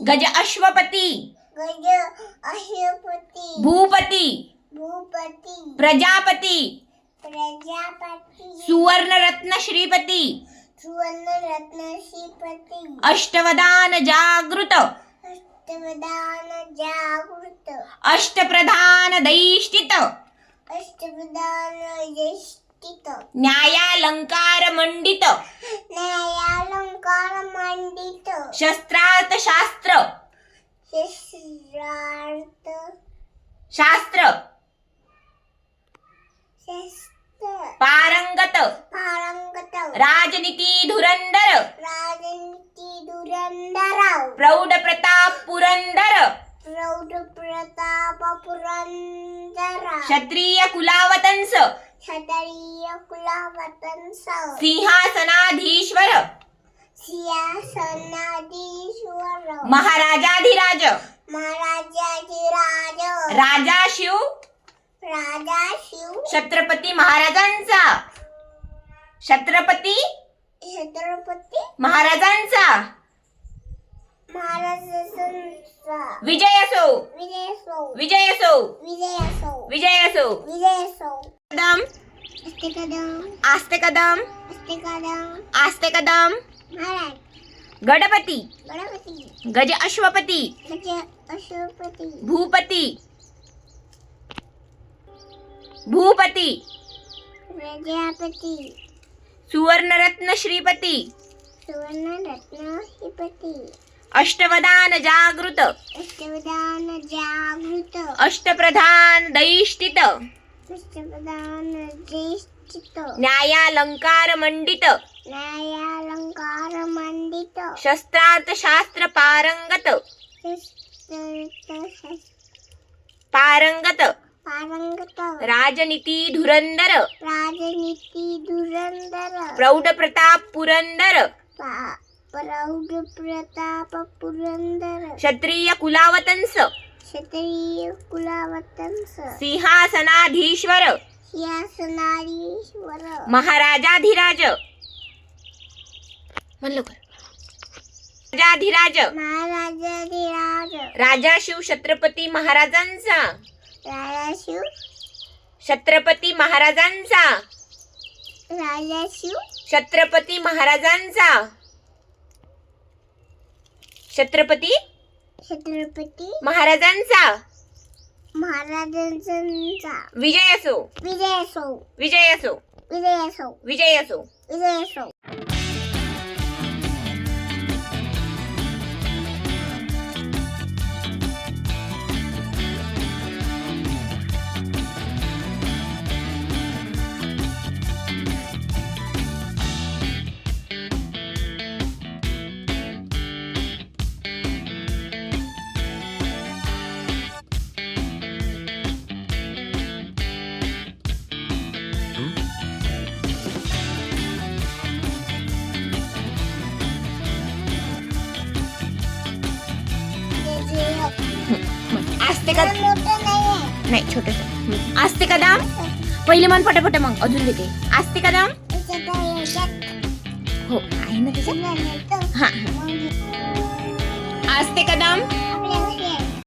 गज अश्वपती गज अश्वपती भूपती भूपती प्रजापती प्रजापती सुवर्ण रत्न श्रीपती सुवर्ण रत्न श्रीपती अष्टवदान जागृत अष्टवदान जागृत अष्टप्रधान दैष्टित अष्टवदान यष्टित न्यायालंकार मंडित न्यायालंकार मंडित शस्त्रार्थ शास्त्र शस्त्रार्थ शास्त्र शस्त्र पारंगत पारंगत राजनीती धुरंधर राजनीती धुरंधर प्रौढ प्रताप पुरंदर प्रौढ प्रताप पुरंदर क्षत्रिय कुलावतंस क्षत्रिय कुलवतंस सिंहासनाधीश्वर सिंहासनाधीश्वर महाराजाधिराज महाराजाधिराज राजा शिव राजा शिव छत्रपती महाराजांचा छत्रपती छत्रपती महाराजांचा महाराजांचा विजय असो विजय असो विजय असो विजय असो विजय असो विजय असो कदम अस्ते कदम आस्ते कदम अस्ते कदम आस्ते कदम महाराज गणपती गणपती गज अश्वपती गज अश्वपती भूपती भूपती प्रजापती सुवर्णरत्न श्रीपती सुवर्ण रत्न श्रीपती अष्टवदान जागृत अष्टवदान जागृत अष्टप्रधान दैष्टित अष्टवदान ज्येष्ठित न्यायालंकार मंडित न्यायालंकार मंडित शस्त्रार्थ शास्त्र पारंगत पारंगत पारंगत राजनीती धुरंधर राजनीती धुरंधर प्रौढ प्रताप पुरंदर प्रौढ प्रताप पुरंदर क्षत्रिय कुलावतंस क्षत्रिय कुलवतंस सिंहासनाधीश्वर सिंहासनाधीश्वर महाराजाधिराज म्हणलं कर राजाधिराज महाराजाधिराज राजा शिव छत्रपती महाराजांचा राजा शिव छत्रपती महाराजांचा राजा शिव छत्रपती महाराजांचा छत्रपती छत्रपती महाराजांचा महाराजांचा विजय असो विजय असो विजय असो विजय असो विजय असो विजय असो आस्ते कदम मोठं नाहीये नाही छोटस आस्ते कदम पहिले मन फटाफट मग अजून देते आस्ते कदम हो आहे ना त्याच्यात हा आस्ते कदम आपल्या